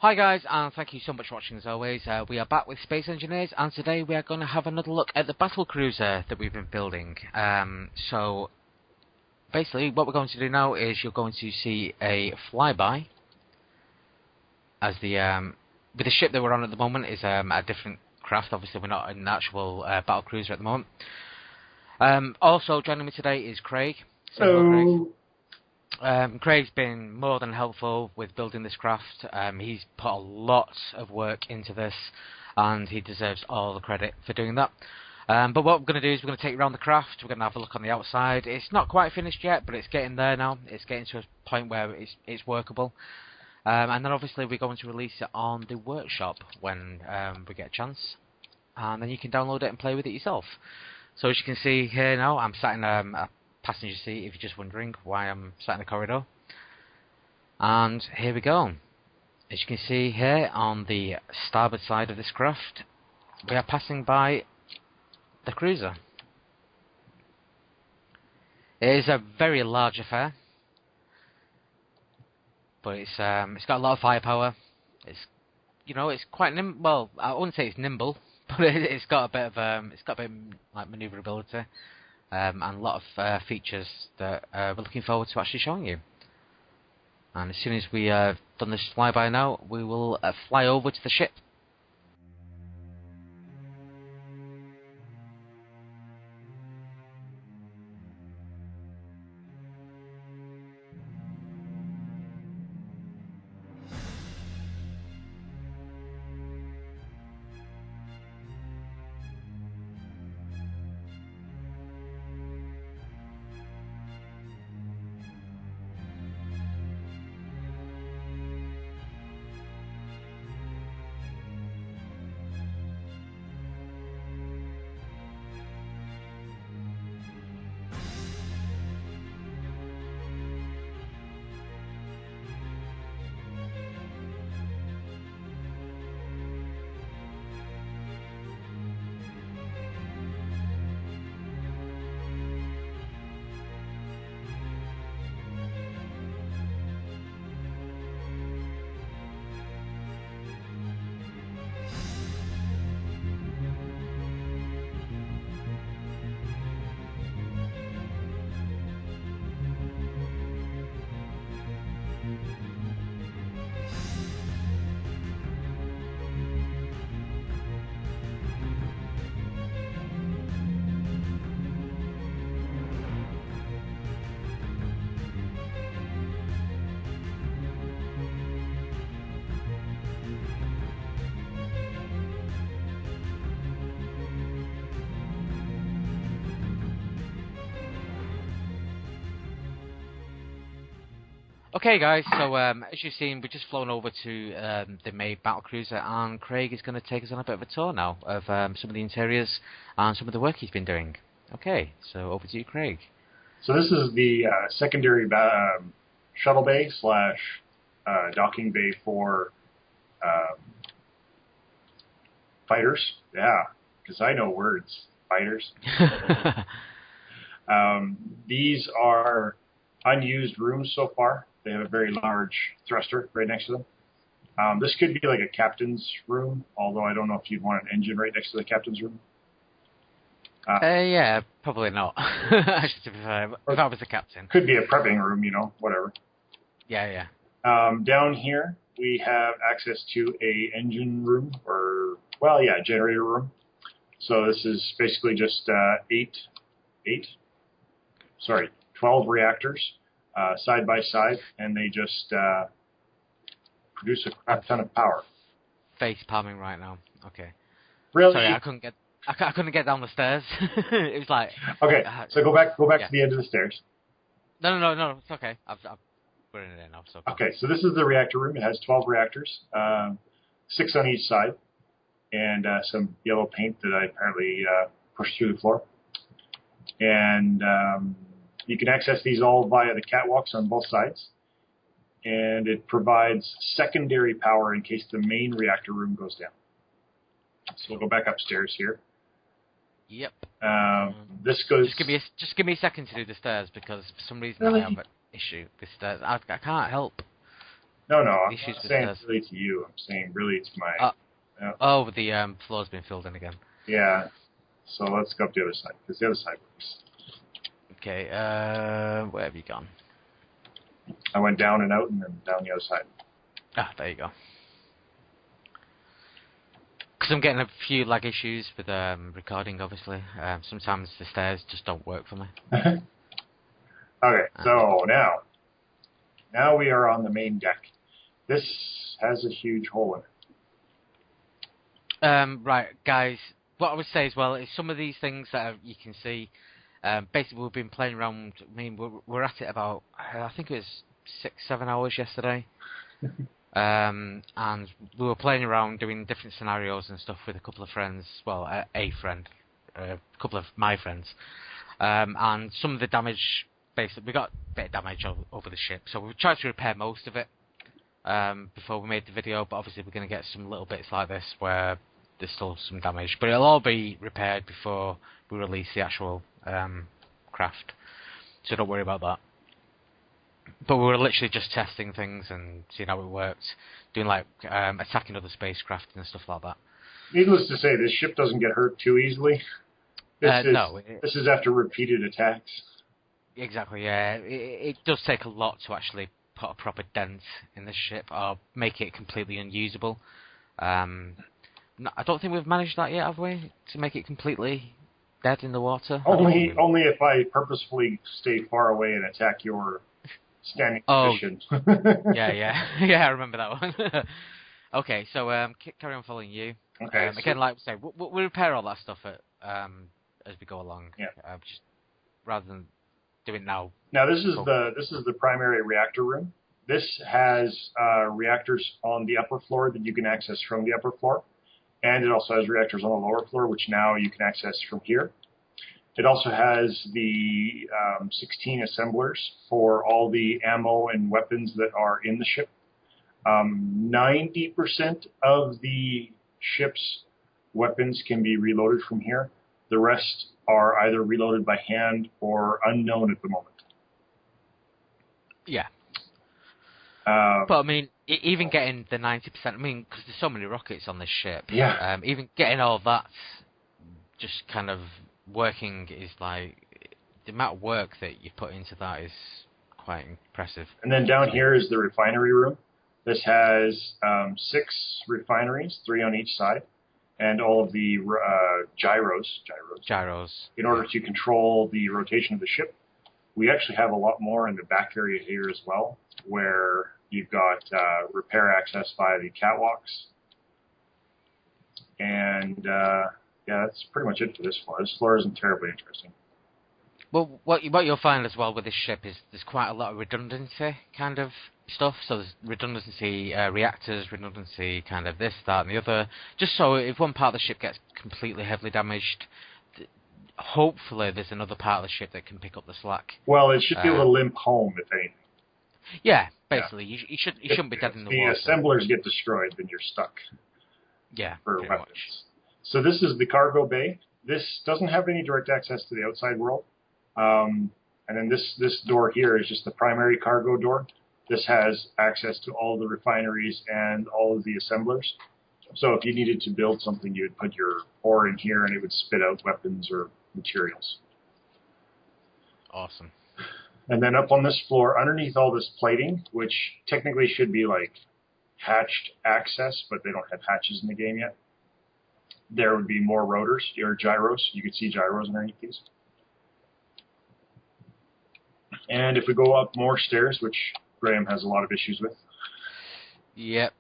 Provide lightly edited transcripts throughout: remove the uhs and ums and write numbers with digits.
Hi guys, and thank you so much for watching as always. We are back with Space Engineers, and today we are going to have another look at the battle cruiser that we've been building. So basically what we're going to do now is you're going to see a flyby as the with the ship that we're on at the moment is a different craft. Obviously we're not in an actual battle cruiser at the moment. Also joining me today is Craig. Say hello, Craig. Craig's been more than helpful with building this craft. He's put a lot of work into this, and he deserves all the credit for doing that. But what we're going to do is we're going to take you around the craft. We're going to have a look on the outside. It's not quite finished yet, but it's getting there now. It's getting to a point where it's workable. And then obviously we're going to release it on the workshop when we get a chance. And then you can download it and play with it yourself. So as you can see here now, I'm sat in a passenger seat, if you're just wondering why I'm sat in the corridor. And here we go. As you can see here on the starboard side of this craft, we are passing by the cruiser. It is a very large affair, but it's got a lot of firepower. It's it's quite nimble. Well, I wouldn't say it's nimble, but it's got a bit of like maneuverability. And a lot of features that we're looking forward to actually showing you. And as soon as we done this flyby now, we will fly over to the ship. Okay guys, so as you've seen, we've just flown over to the main battle cruiser, and Craig is going to take us on a bit of a tour now of some of the interiors and some of the work he's been doing. Okay, so over to you, Craig. So this is the secondary shuttle bay slash docking bay for fighters. Yeah, because I know words. Fighters. These are unused rooms so far. They have a very large thruster right next to them. This could be like a captain's room, although I don't know if you'd want an engine right next to the captain's room. Yeah, probably not. Actually, to be fair, if I was the captain. Could be a prepping room, whatever. Yeah. Down here, we have access to a engine room, or, generator room. So this is basically just 12 reactors side by side, and they just produce a crap ton of power. Face palming right now. Okay. Really? Sorry, I couldn't get down the stairs. It was like. Okay, so go back to the end of the stairs. No, it's okay. I've put it in now. So okay, so this is the reactor room. It has 12 reactors, 6 on each side, and some yellow paint that I apparently pushed through the floor. And you can access these all via the catwalks on both sides. And it provides secondary power in case the main reactor room goes down. So we'll go back upstairs here. Yep. This goes. Just give me a second to do the stairs, because for some reason really? I have an issue with stairs. I can't help. No, no, The I'm issues not with saying stairs. really to you. I'm saying really to my... Oh, the floor's been filled in again. Yeah. So let's go up the other side, because the other side works. Okay, where have you gone? I went down and out and then down the other side. Ah, there you go. Because I'm getting a few lag issues with recording, obviously. Sometimes the stairs just don't work for me. Okay, so now we are on the main deck. This has a huge hole in it. Right, guys, what I would say as well is some of these things that you can see, basically we've been playing around, I mean, we're at it about, I think it was 6-7 hours yesterday. And we were playing around doing different scenarios and stuff with a couple of friends, well, a friend, a couple of my friends. And some of the damage, basically, we got a bit of damage over the ship, so we tried to repair most of it before we made the video, but obviously we're going to get some little bits like this where there's still some damage, but it'll all be repaired before we release the actual craft, so don't worry about that. But we were literally just testing things and seeing how it worked, doing like attacking other spacecraft and stuff like that. Needless to say, this ship doesn't get hurt too easily. This is after repeated attacks. Exactly, yeah. It does take a lot to actually put a proper dent in the ship or make it completely unusable. I don't think we've managed that yet, have we? To make it completely dead in the water? Only if I purposefully stay far away and attack your standing position. yeah. Yeah, I remember that one. Okay, so carry on following you. Okay. Again, like I say, we'll repair all that stuff as we go along. Yeah. Just rather than do it now. Now this is the primary reactor room. This has reactors on the upper floor that you can access from the upper floor, and it also has reactors on the lower floor, which now you can access from here. It also has the 16 assemblers for all the ammo and weapons that are in the ship. 90% of the ship's weapons can be reloaded from here. The rest are either reloaded by hand or unknown at the moment. Yeah. But I mean, even getting the 90%, I mean, because there's so many rockets on this ship. Yeah. Even getting all that just kind of working is like, the amount of work that you put into that is quite impressive. And then down here is the refinery room. This has 6 refineries, 3 on each side, and all of the gyros. In order to control the rotation of the ship. We actually have a lot more in the back area here as well, where you've got repair access via the catwalks. And yeah, that's pretty much it for this floor. This floor isn't terribly interesting. Well, what you'll find as well with this ship is there's quite a lot of redundancy kind of stuff. So there's redundancy reactors, redundancy kind of this, that, and the other. Just so if one part of the ship gets completely heavily damaged, hopefully there's another part of the ship that can pick up the slack. Well, it should be able to limp home, if anything. Yeah, basically. Yeah. You shouldn't be dead in the water. If the assemblers get destroyed, then you're stuck. Yeah, for pretty weapons. much. So this is the cargo bay. This doesn't have any direct access to the outside world. And then this door here is just the primary cargo door. This has access to all the refineries and all of the assemblers. So if you needed to build something, you would put your ore in here and it would spit out weapons or materials. Awesome. And then up on this floor, underneath all this plating, which technically should be like hatched access, but they don't have hatches in the game yet, there would be more rotors, or gyros. You could see gyros underneath these. And if we go up more stairs, which Graham has a lot of issues with. Yep,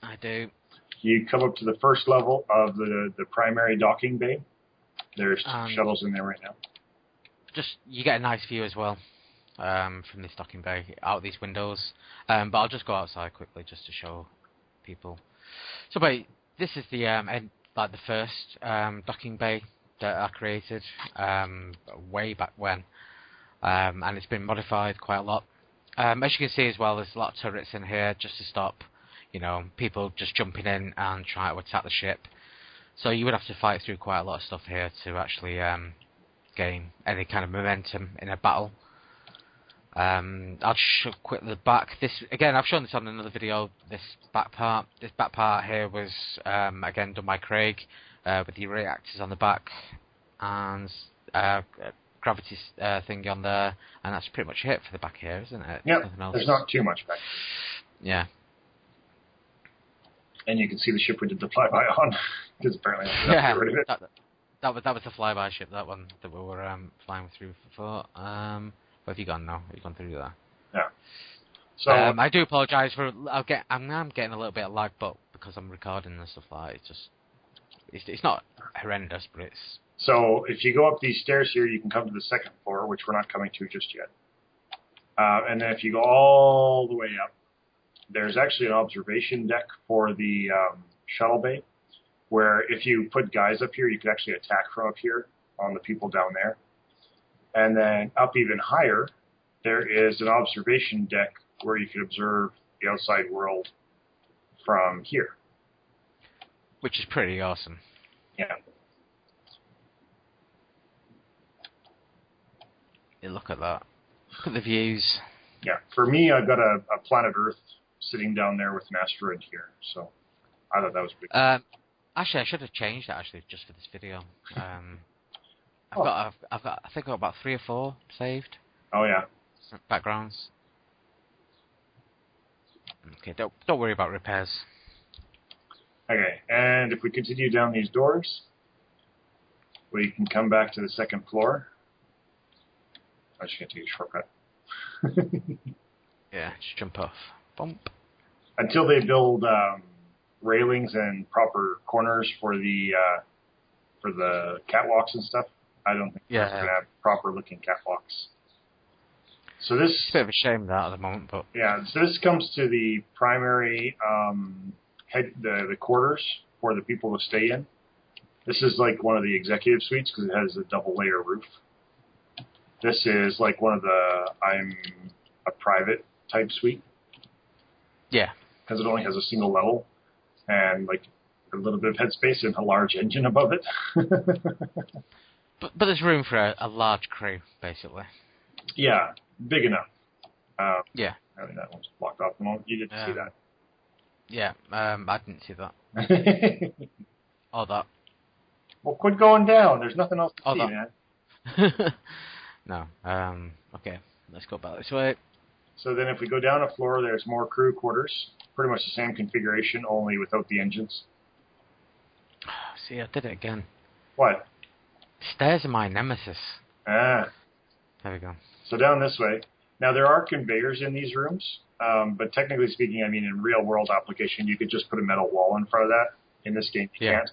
I do. You come up to the first level of the primary docking bay. There's shuttles in there right now. Just, you get a nice view as well from this docking bay, out these windows. But I'll just go outside quickly just to show people. So, wait, this is the like the first docking bay that I created way back when. And it's been modified quite a lot. As you can see as well, there's a lot of turrets in here just to stop, people just jumping in and trying to attack the ship. So you would have to fight through quite a lot of stuff here to actually gain any kind of momentum in a battle. I'll just show quickly the back. This again, I've shown this on another video. This back part here was again done by Craig with the reactors on the back and gravity thing on there, and that's pretty much it for the back here, isn't it? Yeah, there's not too much back. Yeah. And you can see the ship we did the flyby on, because apparently I Yeah, got rid of it. that was the flyby ship, that one that we were flying through before. Where have you gone now? Have you gone through there? Yeah. So I do apologise for. I'm getting a little bit of lag, but because I'm recording and stuff like that, it's not horrendous, but it's. So if you go up these stairs here, you can come to the second floor, which we're not coming to just yet. And then if you go all the way up, there's actually an observation deck for the shuttle bay, where if you put guys up here, you could actually attack from up here on the people down there. And then up even higher, there is an observation deck where you can observe the outside world from here. Which is pretty awesome. Yeah. Yeah, look at that. Look at the views. Yeah. For me, I've got a planet Earth sitting down there with an asteroid here. So I thought that was pretty cool. Actually, I should have changed that just for this video. I think I've got about 3 or 4 saved. Oh yeah. Backgrounds. Okay, don't worry about repairs. Okay, and if we continue down these doors, we can come back to the second floor. I'm just going to take a shortcut. Yeah, just jump off. Bump. Until they build railings and proper corners for the catwalks and stuff, I don't think we're going to have proper looking catwalks. So this it's a bit of a shame that at the moment, but yeah. So this comes to the primary the quarters for the people to stay in. This is like one of the executive suites because it has a double layer roof. This is like one of the I'm a private type suite. Yeah, because it only has a single level and like a little bit of headspace and a large engine above it. but there's room for a large crew, basically. Yeah, big enough. Yeah. I mean, that one's blocked off the moment. You didn't see that. Yeah, I didn't see that. Or that. Well, quit going down. There's nothing else to see, man. No. Okay, let's go back this way. So then if we go down a floor, there's more crew quarters. Pretty much the same configuration, only without the engines. See, I did it again. What? Stairs are my nemesis. Ah. There we go. So down this way. Now, there are conveyors in these rooms, but technically speaking, I mean, in real-world application, you could just put a metal wall in front of that. In this game, you can't.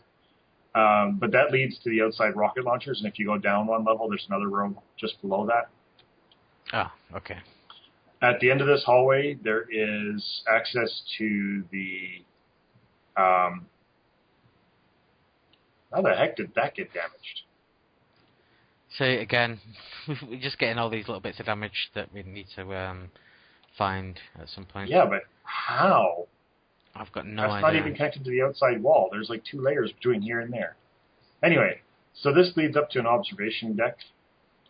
But that leads to the outside rocket launchers, and if you go down one level, there's another room just below that. Ah, okay. At the end of this hallway, there is access to the... how the heck did that get damaged? So again, we're just getting all these little bits of damage that we need to find at some point. Yeah, but how? I've got no idea. That's not even connected to the outside wall. There's like 2 layers between here and there. Anyway, so this leads up to an observation deck.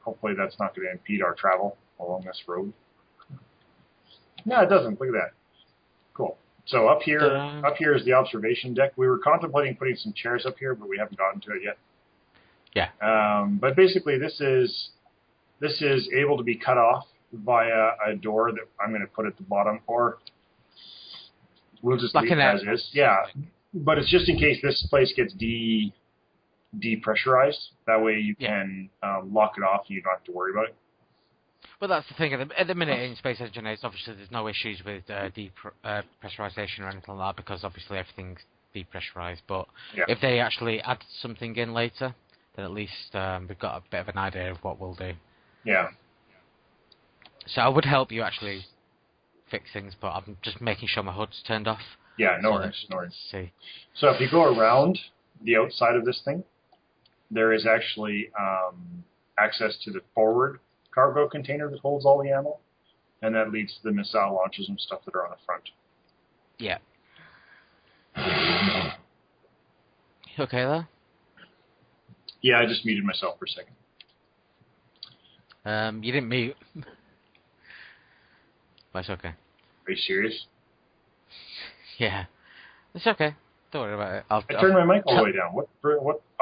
Hopefully that's not going to impede our travel along this road. No, it doesn't. Look at that. Cool. So up here is the observation deck. We were contemplating putting some chairs up here, but we haven't gotten to it yet. Yeah. But basically, this is able to be cut off via a door that I'm going to put at the bottom, or we'll just leave it as is. Yeah, but it's just in case this place gets depressurized. That way you can lock it off and you don't have to worry about it. Well, that's the thing. At the minute in Space Engineers, obviously there's no issues with depressurization or anything like that because obviously everything's depressurized. But if they actually add something in later, then at least we've got a bit of an idea of what we'll do. Yeah. So I would help you actually fix things, but I'm just making sure my HUD's turned off. Yeah, no worries. See. So if you go around the outside of this thing, there is actually access to the forward cargo container that holds all the ammo, and that leads to the missile launches and stuff that are on the front. Yeah. You okay there? Yeah, I just muted myself for a second. You didn't mute. but it's okay. Are you serious? Yeah, it's okay. Don't worry about it. I turned my mic all the way down. What?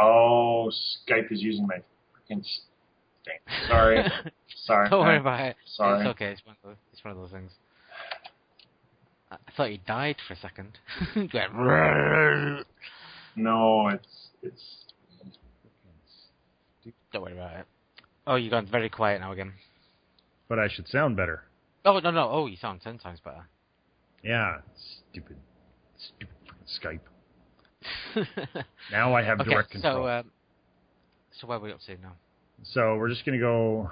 Oh, Skype is using my freaking thing. Sorry. Sorry. Don't worry about it. Sorry. It's okay. It's one of those things. I thought you died for a second. No, it's. Don't worry about it. Oh, you got very quiet now again. But I should sound better. Oh, no. Oh, you sound 10 times better. Yeah, stupid Skype. Now I have direct control. So where are we up to now? So we're just going to go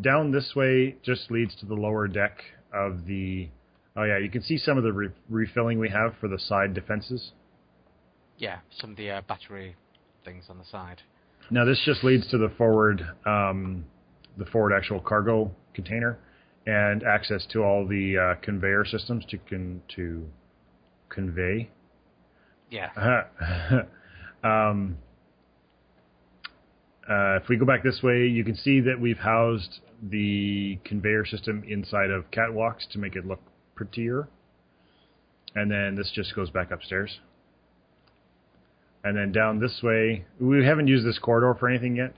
down this way. Just leads to the lower deck of the. Oh yeah, you can see some of the refilling we have for the side defenses. Yeah, some of the battery things on the side. Now this just leads to the forward actual cargo container, and access to all the conveyor systems to convey. Yeah. If we go back this way, you can see that we've housed the conveyor system inside of catwalks to make it look prettier. And then this just goes back upstairs. And then down this way, we haven't used this corridor for anything yet,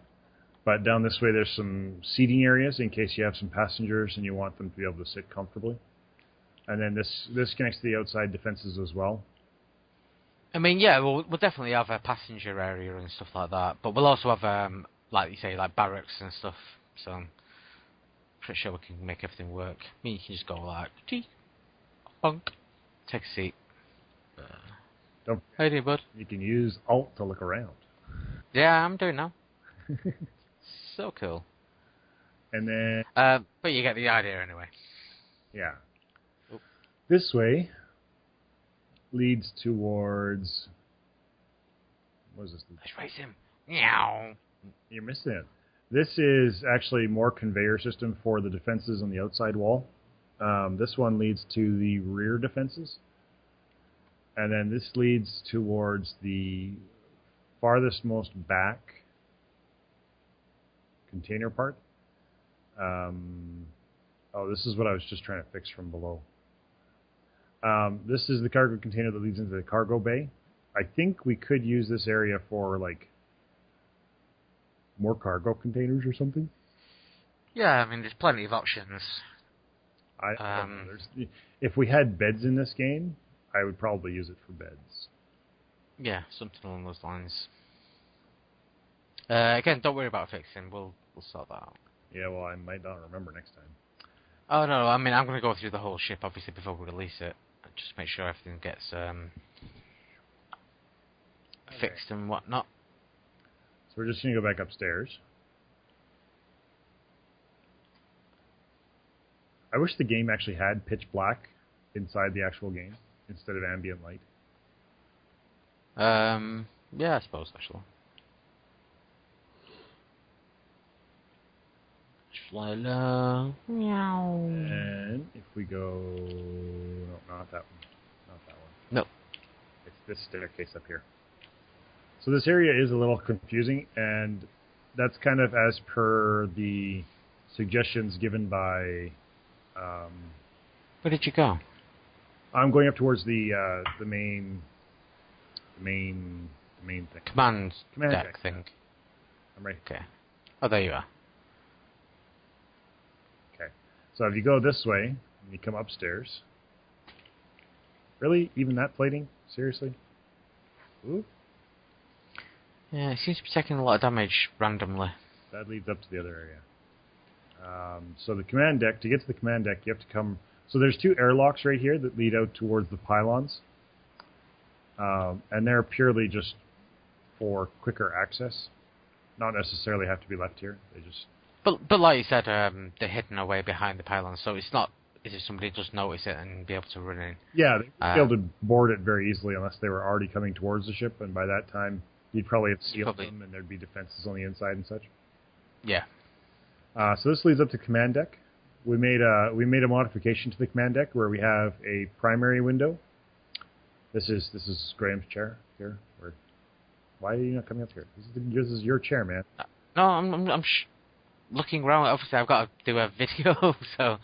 but down this way there's some seating areas in case you have some passengers and you want them to be able to sit comfortably. And then this connects to the outside defenses as well. I mean, yeah, we'll definitely have a passenger area and stuff like that, but we'll also have, like you say, like barracks and stuff, so I'm pretty sure we can make everything work. I mean, you can just go like, tee, bonk, take a seat. Don't How you doing, bud? You can use Alt to look around. Yeah, I'm doing now. So cool. And then... but you get the idea anyway. Yeah. Oop. This way leads towards... What is this? Let's race him. Meow. You're missing it. This is actually more conveyor system for the defenses on the outside wall. This one leads to the rear defenses. And then this leads towards the farthest most back container part. This is what I was just trying to fix from below. This is the cargo container that leads into the cargo bay. I think we could use this area for like more cargo containers or something. Yeah, I mean, there's plenty of options. If we had beds in this game, I would probably use it for beds. Yeah, something along those lines. Again, don't worry about fixing. We'll sort that out. Yeah, well, I might not remember next time. Oh, no, I mean, I'm going to go through the whole ship, obviously, before we release it. Just make sure everything gets fixed and whatnot. So we're just going to go back upstairs. I wish the game actually had pitch black inside the actual game instead of ambient light. Yeah, I suppose, actually. Fly low. Meow. And if we go... No, not that one. Not that one. No. It's this staircase up here. So this area is a little confusing, and that's kind of as per the suggestions given by... Where did you go? I'm going up towards the main thing. Command deck deck thing. I'm right. Okay. Oh, there you are. Okay. So if you go this way, and you come upstairs. Really? Even that plating? Seriously? Ooh. Yeah, it seems to be taking a lot of damage randomly. That leads up to the other area. So the command deck, to get to the command deck, you have to come... So there's two airlocks right here that lead out towards the pylons. And they're purely just for quicker access. Not necessarily have to be left here. They just... But like you said, they're hidden away behind the pylons, so it's not as if somebody just notice it and be able to run in. Yeah, they'd be able to board it very easily unless they were already coming towards the ship, and by that time you'd probably have sealed them and there'd be defenses on the inside and such. Yeah. So this leads up to command deck. We made a modification to the command deck where we have a primary window. This is Graham's chair here. Why are you not coming up here? This is your chair, man. No, I'm looking around. Obviously, I've got to do a video, so.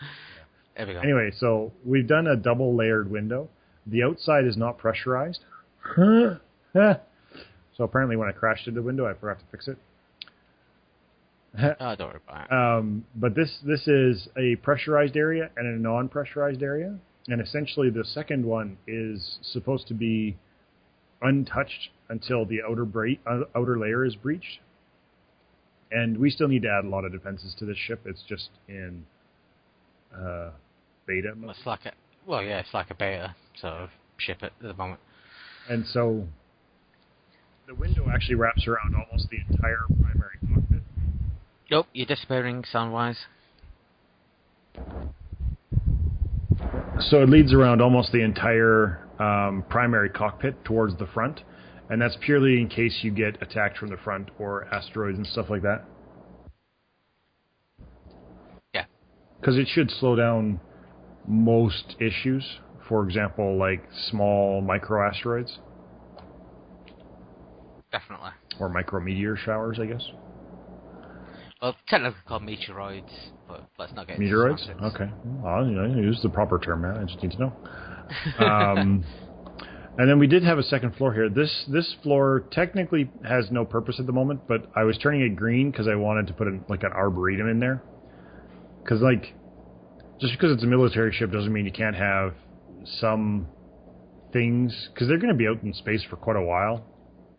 There we go. Anyway, so we've done a double layered window. The outside is not pressurized. So apparently when I crashed into the window, I forgot to fix it. Oh, don't worry about it. But this is a pressurized area and a non-pressurized area. And essentially the second one is supposed to be untouched until the outer layer is breached. And we still need to add a lot of defenses to this ship. It's just in beta mode. It's like a beta sort of ship at the moment. And so the window actually wraps around almost the entire primary cockpit. Nope, you're disappearing sound-wise. So it leads around almost the entire primary cockpit towards the front, and that's purely in case you get attacked from the front or asteroids and stuff like that. Yeah. Because it should slow down most issues. For example, like small micro-asteroids. Definitely. Or micro-meteor showers, I guess. Well, technically called meteoroids, but let's not get into Meteoroids? semantics. Okay. Well, use the proper term, man. I just need to know. And then we did have a second floor here. This floor technically has no purpose at the moment, but I was turning it green because I wanted to put an arboretum in there. Because, just because it's a military ship doesn't mean you can't have some things, because they're going to be out in space for quite a while.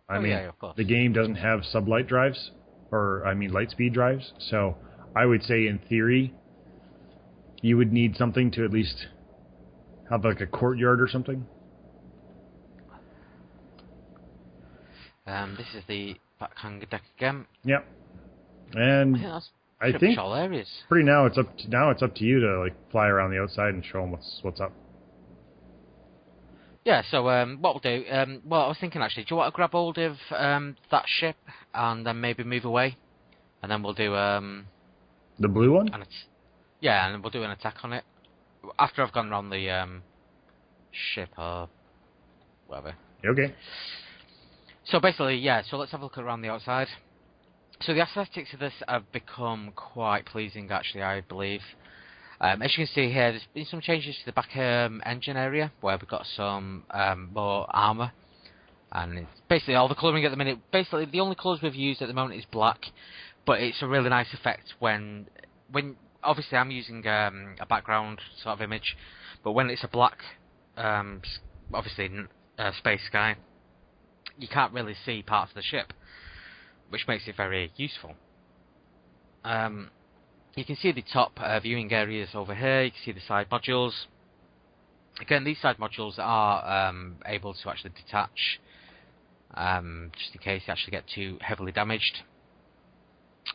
I mean, yeah, of course. The game doesn't have sublight drives, light speed drives, so I would say in theory you would need something to at least have like a courtyard or something. This is the back hangar deck again. Yep. And I think all areas. now it's up to you to fly around the outside and show them what's up. Yeah, so what we'll do, I was thinking actually, do you want to grab hold of that ship and then maybe move away? And then we'll do... the blue one? and then we'll do an attack on it. After I've gone around the ship or whatever. Okay. So basically, so let's have a look around the outside. So the aesthetics of this have become quite pleasing actually, I believe. As you can see here, there's been some changes to the back engine area, where we've got some more armour. And it's basically all the colouring at the minute. Basically, the only colours we've used at the moment is black, but it's a really nice effect when obviously I'm using a background sort of image, but when it's a black, obviously space sky, you can't really see parts of the ship, which makes it very useful. You can see the top viewing areas over here. You can see the side modules. Again, these side modules are able to actually detach, just in case they actually get too heavily damaged.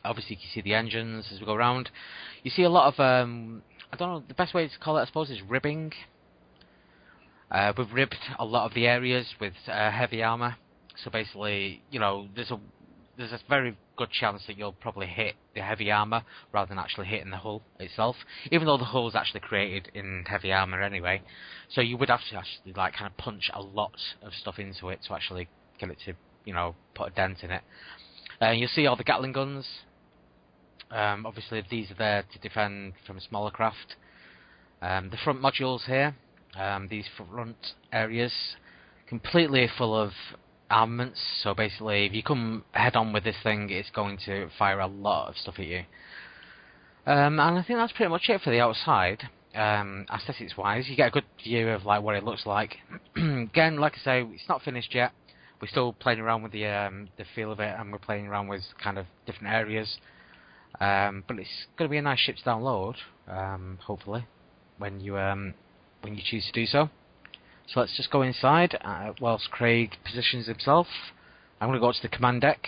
Obviously, you can see the engines as we go around. You see a lot of, I don't know, the best way to call it, I suppose, is ribbing. We've ribbed a lot of the areas with heavy armour. So basically, there's a very good chance that you'll probably hit the heavy armour rather than actually hitting the hull itself, even though the hull is actually created in heavy armour anyway. So you would have to actually kind of punch a lot of stuff into it to actually get it to, put a dent in it. You'll see all the Gatling guns. Obviously these are there to defend from smaller craft. The front modules here, these front areas, completely full of armaments, so basically if you come head on with this thing, it's going to fire a lot of stuff at you. And I think that's pretty much it for the outside. Aesthetics wise, you get a good view of what it looks like. Again, like I say, it's not finished yet. We're still playing around with the feel of it, and we're playing around with kind of different areas. But it's going to be a nice ship to download, hopefully, when you choose to do so. So let's just go inside whilst Craig positions himself. I'm going to go to the command deck.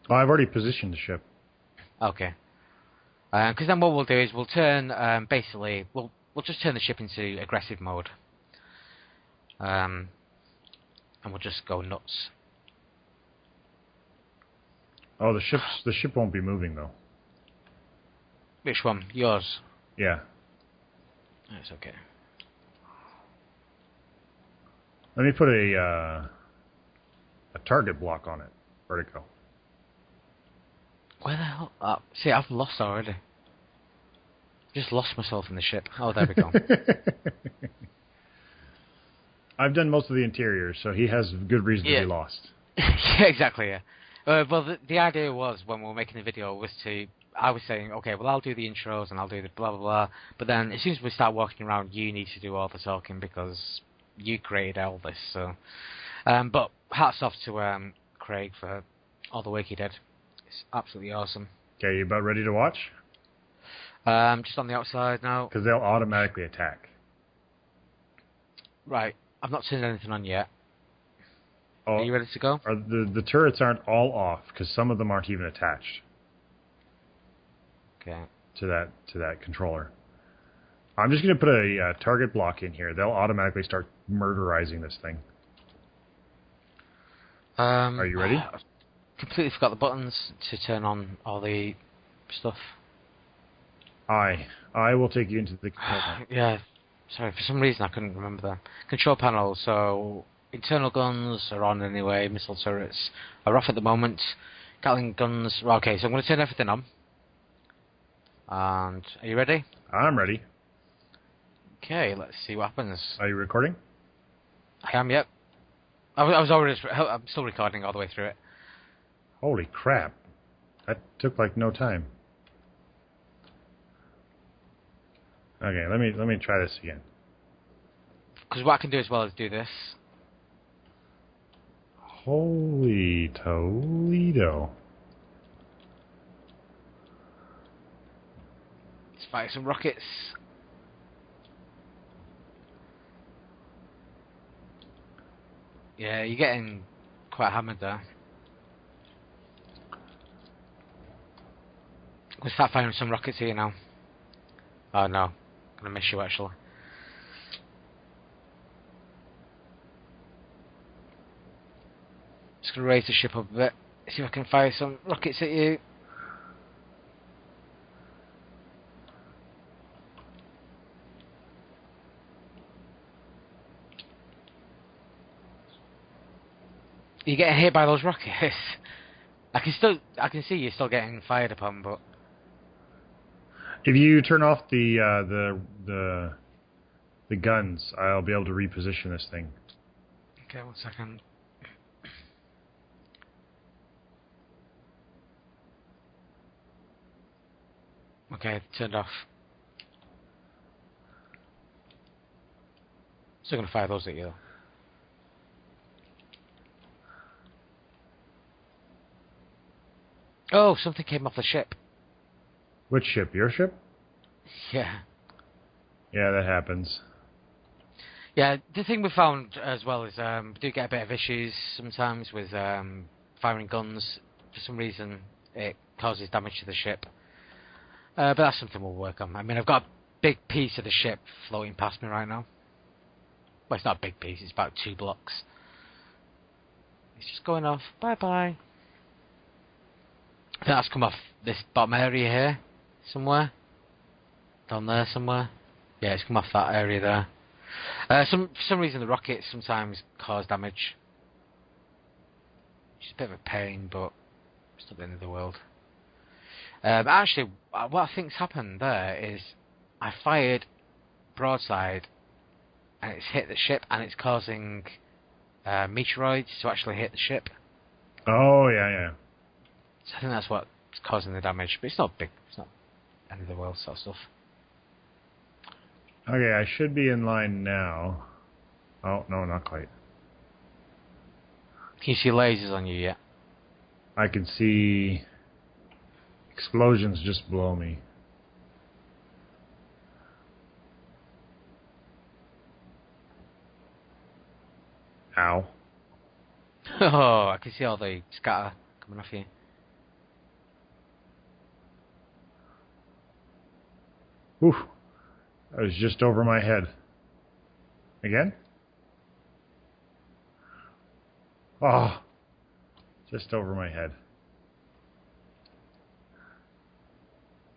Oh, I've already positioned the ship. Okay. Because then what we'll do is we'll turn, basically, we'll just turn the ship into aggressive mode. And we'll just go nuts. Oh, the ship won't be moving though. Which one? Yours? Yeah. That's okay. Let me put a target block on it. Where'd it go? Where the hell? See, I've lost already. Just lost myself in the ship. Oh, there we go. I've done most of the interiors, so he has good reason to be lost. Yeah, exactly, yeah. Well, the idea was, when we were making the video, I was saying, okay, well, I'll do the intros and I'll do the blah, blah, blah. But then, as soon as we start walking around, you need to do all the talking because you created all this, so... but hats off to Craig for all the work he did. It's absolutely awesome. Okay, you about ready to watch? Just on the outside now. Because they'll automatically attack. Right. I've not turned anything on yet. Oh, are you ready to go? The turrets aren't all off, because some of them aren't even attached. Okay. To that controller. I'm just going to put a target block in here. They'll automatically start murderizing this thing. Are you ready? I completely forgot the buttons to turn on all the stuff. I will take you into the control panel. Yeah, sorry, for some reason I couldn't remember that. Control panel, so internal guns are on anyway, missile turrets are off at the moment. Gatling guns, okay, so I'm going to turn everything on. And, are you ready? I'm ready. Okay, let's see what happens. Are you recording? I am, yep. I'm still recording all the way through it. Holy crap. That took like no time. Okay, let me try this again. Because what I can do as well is do this. Holy Toledo. Let's fire some rockets. Yeah, you're getting quite hammered there. We'll start firing some rockets here now. Oh no, I'm gonna miss you actually. Just gonna raise the ship up a bit. See if I can fire some rockets at you. You're getting hit by those rockets. I can see you're still getting fired upon, but if you turn off the guns, I'll be able to reposition this thing. okay, 1 second. Okay, turned off. Still gonna fire those at you though. Oh, something came off the ship. Which ship? Your ship? Yeah. Yeah, that happens. Yeah, the thing we found as well is we do get a bit of issues sometimes with firing guns. For some reason, it causes damage to the ship. But that's something we'll work on. I mean, I've got a big piece of the ship floating past me right now. Well, it's not a big piece, it's about 2 blocks. It's just going off. Bye-bye. I think that's come off this bottom area here, somewhere. Down there somewhere. Yeah, it's come off that area there. For some reason the rockets sometimes cause damage. It's a bit of a pain, but it's not the end of the world. Actually, what I think's happened there is I fired broadside and it's hit the ship and it's causing meteoroids to actually hit the ship. Oh, yeah. So I think that's what's causing the damage, but it's not big. It's not end of the world sort of stuff. Okay, I should be in line now. Oh, no, not quite. Can you see lasers on you yet? I can see explosions just below me. Ow. Oh, I can see all the scatter coming off you. Oof. That was just over my head. Again? Oh. Just over my head.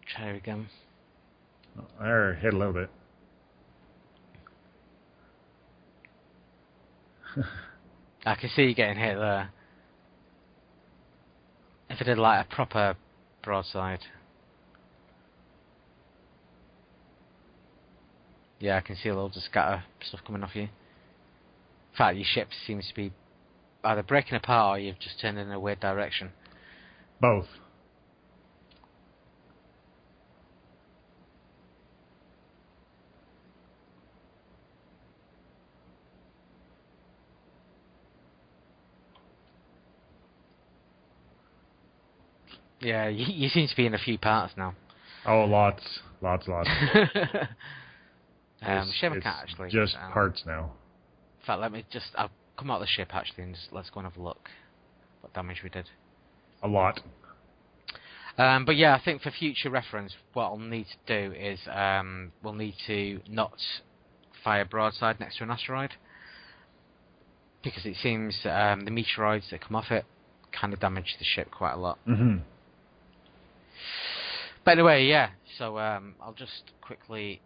Try it again. Oh, I hit a little bit. I can see you getting hit there. If I did like a proper broadside. Yeah, I can see loads of scatter stuff coming off you. In fact, your ship seems to be either breaking apart or you've just turned in a weird direction. Both. Yeah, you seem to be in a few parts now. Oh, lots. Shame I It's can't actually. just parts now. In fact, I'll come out of the ship actually and let's go and have a look what damage we did. A lot. But yeah, I think for future reference, what I'll need to do is we'll need to not fire broadside next to an asteroid, because it seems the meteoroids that come off it kind of damage the ship quite a lot. Mm-hmm. But anyway, yeah, so I'll just quickly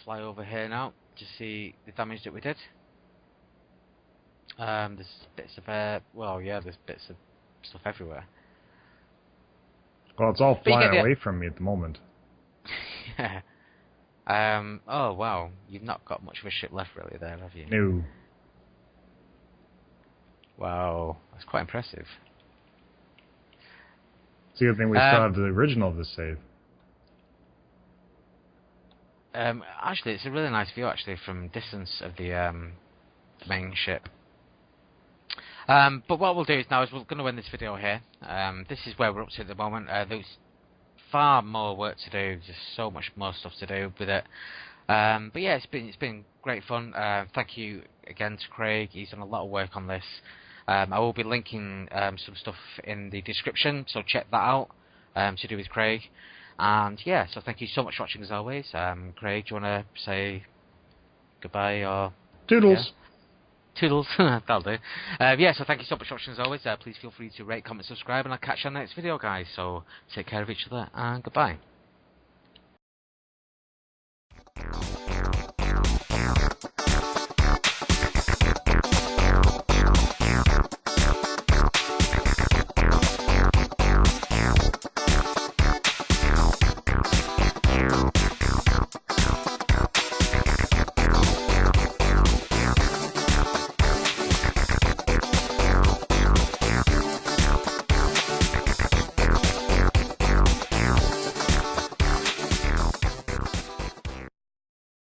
fly over here now to see the damage that we did. There's bits of there's bits of stuff everywhere. Well, it's all flying away from me at the moment. Yeah. Oh wow, you've not got much of a ship left really there, have you? No. Wow, that's quite impressive. It's a good thing we still have the original of this save. Actually, it's a really nice view actually from distance of the main ship. But what we'll do is now is we're going to end this video here. This is where we're up to at the moment. There's far more work to do, just so much more stuff to do with it. But yeah, it's been great fun. Thank you again to Craig. He's done a lot of work on this. I will be linking some stuff in the description, so check that out to do with Craig. And yeah, so thank you so much for watching as always. Craig, do you want to say goodbye or Toodles. Yeah? Toodles, that'll do. Yeah, so thank you so much for watching as always. Please feel free to rate, comment, subscribe, and I'll catch you on the next video, guys. So take care of each other and goodbye.